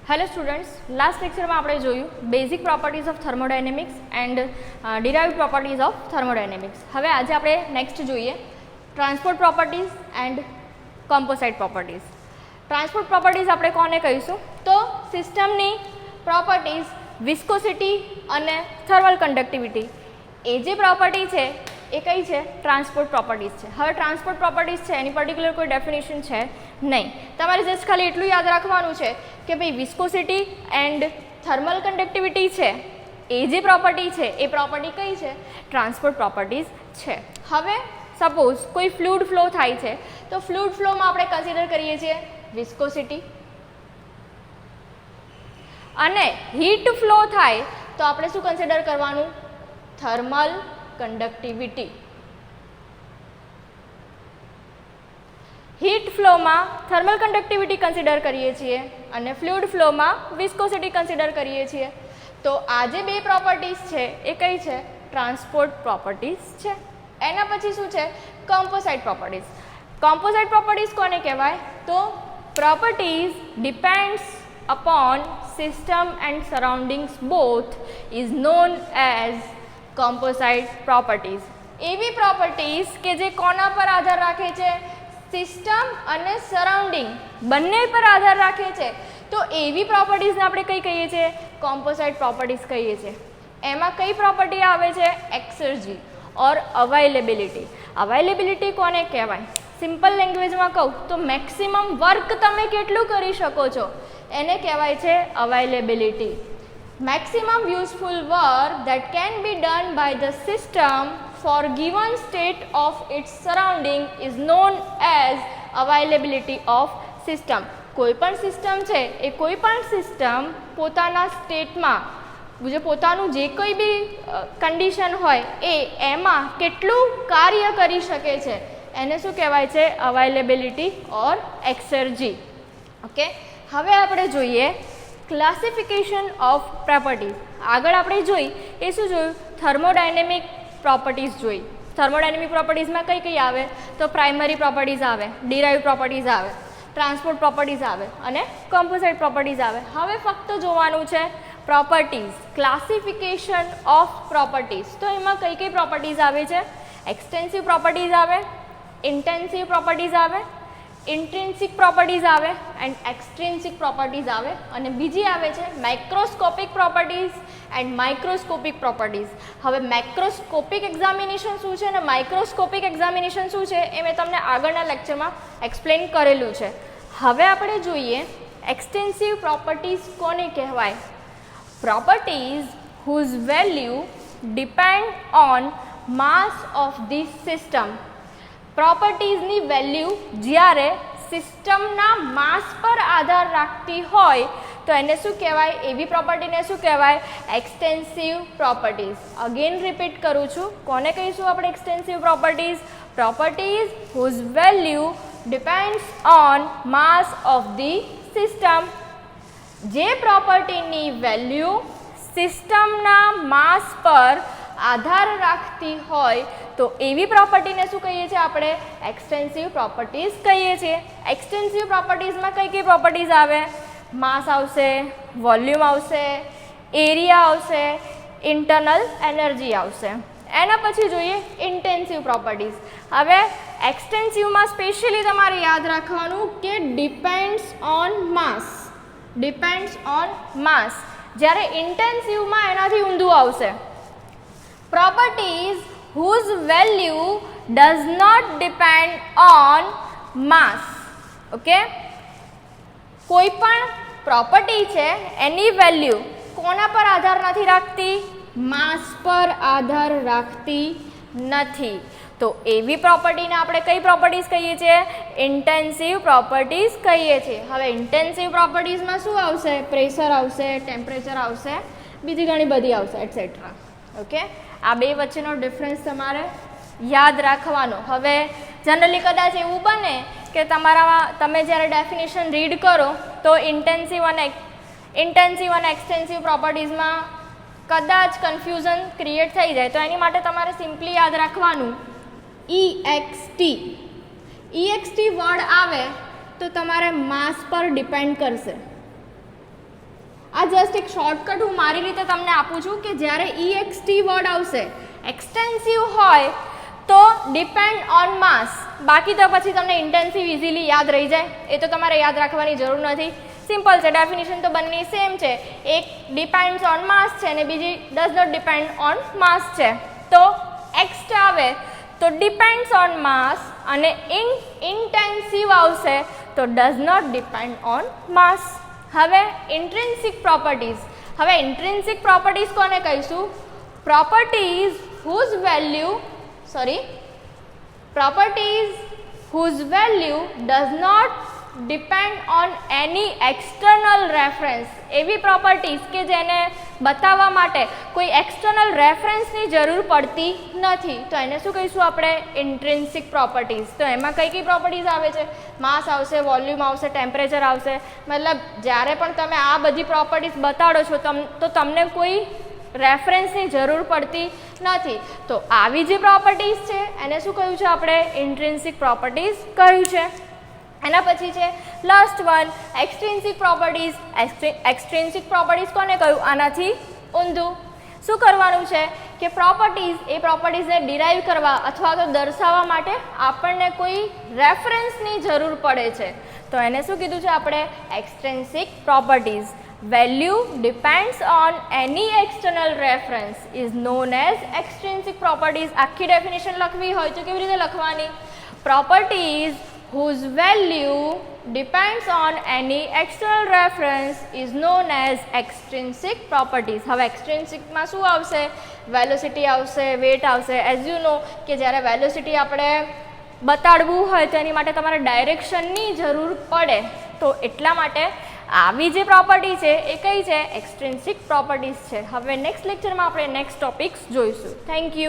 Hello students, last લેક્ચરમાં આપણે જોયું basic properties of thermodynamics and derived properties of thermodynamics. હવે આજે આપણે નેક્સ્ટ જોઈએ transport properties and composite properties. Transport properties આપણે કોને કહીશું? તો સિસ્ટમની પ્રોપર્ટીઝ વિસ્કોસિટી અને થર્મલ કન્ડક્ટિવિટી એ જે પ્રોપર્ટી છે એ કઈ છે? ટ્રાન્સપોર્ટ પ્રોપર્ટીઝ છે. હવે ટ્રાન્સપોર્ટ પ્રોપર્ટીઝ છે એની પર્ટિક્યુલર કોઈ ડેફિનેશન છે નહીં. તમારે જસ્ટ ખાલી એટલું યાદ રાખવાનું છે કે ભાઈ વિસ્કોસિટી એન્ડ થર્મલ કન્ડક્ટિવિટી છે એ જે પ્રોપર્ટી છે એ પ્રોપર્ટી કઈ છે? ટ્રાન્સપોર્ટ પ્રોપર્ટીઝ છે. હવે સપોઝ કોઈ ફ્લુઇડ ફ્લો થાય છે તો ફ્લુઇડ ફ્લોમાં આપણે કન્સિડર કરીએ છીએ વિસ્કોસિટી, અને હીટ ફ્લો થાય તો આપણે શું કન્સિડર કરવાનું? Thermal conductivity. હીટ ફ્લોમાં થર્મલ કન્ડક્ટિવિટી કન્સિડર કરીએ છીએ અને ફ્લુઇડ ફ્લોમાં વિસ્કોસિટી કન્સિડર કરીએ છીએ. તો આ જે બે પ્રોપર્ટીઝ છે એ કઈ છે? ટ્રાન્સપોર્ટ પ્રોપર્ટીઝ છે. એના પછી શું છે? Composite properties. કોમ્પોસાઇટ પ્રોપર્ટીઝ કોને કહેવાય? તો properties depends upon system and surroundings both is known as composite properties. એવી પ્રોપર્ટીઝ કે જે કોના પર આધાર રાખે છે? સિસ્ટમ અને સરાઉન્ડિંગ બંને પર આધાર રાખે છે. તો એવી પ્રોપર્ટીઝને આપણે કઈ કહીએ છીએ? કોમ્પોસાઇટ પ્રોપર્ટીઝ કહીએ છીએ. એમાં કઈ પ્રોપર્ટી આવે છે? એક્સર્જી ઓર અવાઇલેબિલિટી. અવાઇલેબિલિટી કોને કહેવાય? સિમ્પલ લેંગ્વેજમાં કહું તો મેક્સિમમ વર્ક તમે કેટલું કરી શકો છો એને કહેવાય છે availability. Maximum useful work that can be done by the system for given state of its surrounding is known as availability of system. કોઈ પણ સિસ્ટમ છે એ કોઈ પણ સિસ્ટમ પોતાના સ્ટેટમાં જે પોતાનું જે કોઈ બી કન્ડિશન હોય એમાં કેટલું કાર્ય કરી શકે છે એને શું કહેવાય છે? અવાઇલેબિલિટી ઓર એક્સર્જી. ઓકે, હવે આપણે જોઈએ ક્લાસિફિકેશન ઓફ પ્રોપર્ટીઝ. આગળ આપણે જોઈ એ શું જોયું? થર્મોડાયનેમિક પ્રોપર્ટીઝ જોઈ. થર્મોડાયનેમિક પ્રોપર્ટીઝમાં કઈ કઈ આવે? તો પ્રાઇમરી પ્રોપર્ટીઝ આવે, ડિરાઇવ્ડ પ્રોપર્ટીઝ આવે, ટ્રાન્સપોર્ટ પ્રોપર્ટીઝ આવે અને કોમ્પોસાઇટ પ્રોપર્ટીઝ આવે. હવે ફક્ત જોવાનું છે પ્રોપર્ટીઝ, ક્લાસિફિકેશન ઓફ પ્રોપર્ટીઝ. તો એમાં કઈ કઈ પ્રોપર્ટીઝ આવે છે? એક્સટેન્સિવ પ્રોપર્ટીઝ આવે, ઇન્ટેન્સિવ પ્રોપર્ટીઝ આવે, ઇન્ટ્રિન્સિક પ્રોપર્ટીઝ આવે એન્ડ એક્સટ્રિન્સિક પ્રોપર્ટીઝ આવે, અને બીજી આવે છે microscopic properties and microscopic properties. હવે મેક્રોસ્કોપિક એક્ઝામિનેશન શું છે અને માઇક્રોસ્કોપિક એક્ઝામિનેશન શું છે એ મેં તમને આગળના લેક્ચરમાં એક્સપ્લેન કરેલું છે. હવે આપણે જોઈએ એક્સટેન્સિવ પ્રોપર્ટીઝ કોને કહેવાય? Properties whose value depend on mass of the system. પ્રોપર્ટીઝની વેલ્યુ જ્યારે સિસ્ટમના માસ પર આધાર રાખતી હોય તો એને શું કહેવાય? એવી પ્રોપર્ટીને શું કહેવાય? Extensive properties. અગેન રિપીટ કરું છું, કોને કહીશું આપણે extensive properties? Properties whose value depends on mass of the system. જે પ્રોપર્ટીની વેલ્યુ સિસ્ટમના માસ પર આધાર રાખતી હોય તો એવી પ્રોપર્ટીને શું કહીએ છીએ આપણે? એક્સટેન્સિવ પ્રોપર્ટીઝ કહીએ છીએ. એક્સટેન્સિવ પ્રોપર્ટીઝમાં કઈ કઈ પ્રોપર્ટીઝ આવે? માસ આવશે, વોલ્યુમ આવશે, એરિયા આવશે, ઇન્ટરનલ એનર્જી આવશે. એના પછી જોઈએ ઇન્ટેન્સિવ પ્રોપર્ટીઝ. હવે એક્સટેન્સિવમાં સ્પેશિયલી તમારે યાદ રાખવાનું કે depends on mass. Depends on mass. જ્યારે ઇન્ટેન્સિવમાં એનાથી ઊંધું આવશે. Properties whose value does not depend on mass. Okay? કોઈ પણ પ્રોપર્ટી છે એની વેલ્યુ કોના પર આધાર નથી રાખતી? માસ પર આધાર રાખતી નથી. તો એવી પ્રોપર્ટીને આપણે કઈ પ્રોપર્ટીઝ કહીએ છીએ? ઇન્ટેન્સિવ પ્રોપર્ટીઝ કહીએ છીએ. હવે ઇન્ટેન્સિવ પ્રોપર્ટીઝમાં શું આવશે? પ્રેશર આવશે, ટેમ્પરેચર આવશે, બીજી ઘણી બધી આવશે એટસેટ્રા. ઓકે, આ બે વચ્ચેનો ડિફરન્સ તમારે યાદ રાખવાનો. હવે જનરલી કદાચ એવું બને કે તમે જ્યારે ડેફિનેશન રીડ કરો તો ઇન્ટેન્સિવ અને એક્સટેન્સિવ પ્રોપર્ટીઝમાં કદાચ કન્ફ્યુઝન ક્રિએટ થઈ જાય. તો એની માટે તમારે સિમ્પલી યાદ રાખવાનું EXT. EXT વર્ડ આવે તો તમારે માસ પર ડિપેન્ડ કરશે. આ જસ્ટ એક શોર્ટકટ હું મારી રીતે તમને આપું છું કે જ્યારે EXT વર્ડ આવશે એક્સટેન્સિવ હોય તો ડિપેન્ડ ઓન માસ, બાકી તો પછી તમને ઇન્ટેન્સિવ ઇઝીલી યાદ રહી જાય, એ તો તમારે યાદ રાખવાની જરૂર નથી. સિમ્પલ છે, ડેફિનેશન તો બંને સેમ છે. એક ડિપેન્ડ્સ ઓન માસ છે અને બીજી ડઝ નોટ ડિપેન્ડ ઓન માસ છે. તો એક્સ્ટ આવે તો ડિપેન્ડ્સ ઓન માસ અને ઇન્ટેન્સિવ આવશે તો ડઝ નોટ ડિપેન્ડ ઓન માસ. હવે ઇન્ટ્રિન્સિક પ્રોપર્ટીઝ. હવે ઇન્ટ્રિન્સિક પ્રોપર્ટીઝ કોને કહીશું? Properties whose value does not depend on any external reference. એવી પ્રોપર્ટીઝ કે જેને બતાવવા માટે કોઈ એક્સટર્નલ રેફરન્સની જરૂર પડતી નથી, તો એને શું કહીશું આપણે? ઇન્ટ્રિન્સિક પ્રોપર્ટીઝ. તો એમાં કઈ કઈ પ્રોપર્ટીઝ આવે છે? માસ આવશે, વોલ્યુમ આવશે, ટેમ્પરેચર આવશે. મતલબ જ્યારે પણ તમે આ બધી પ્રોપર્ટીઝ બતાડો છો તો તમને કોઈ રેફરન્સની જરૂર પડતી નથી. તો આવી જે પ્રોપર્ટીઝ છે એને શું કહ્યું છે આપણે? ઇન્ટ્રિન્સિક પ્રોપર્ટીઝ કહ્યું છે. એના પછી છે લાસ્ટ વન એક્સટ્રિન્સિક પ્રોપર્ટીઝ. એક્સટ્રિન્સિક પ્રોપર્ટીઝ કોને કહ્યું? આનાથી ઊંધું. શું કરવાનું છે કે એ પ્રોપર્ટીઝને ડિરાઈવ કરવા અથવા તો દર્શાવવા માટે આપણને કોઈ રેફરન્સની જરૂર પડે છે, તો એને શું કીધું છે આપણે? એક્સટ્રિન્સિક properties. Value depends on any external reference is known as extrinsic properties. આખી ડેફિનેશન લખવી હોય તો કેવી રીતે લખવાની? Properties whose value depends on any external reference is known as extrinsic properties. હવે એક્સટ્રિન્સિકમાં શું આવશે? વેલોસિટી આવશે, વેટ આવશે. એઝ યુ નો કે જ્યારે વેલોસિટી આપણે બતાડવું હોય તો એની માટે તમારે ડાયરેક્શનની જરૂર પડે, તો એટલા માટે આવી જે પ્રોપર્ટી છે એ કઈ છે? એક્સટ્રિન્સિક પ્રોપર્ટીઝ છે. હવે નેક્સ્ટ લેક્ચરમાં આપણે નેક્સ્ટ ટોપિક્સ જોઈશું. Thank you.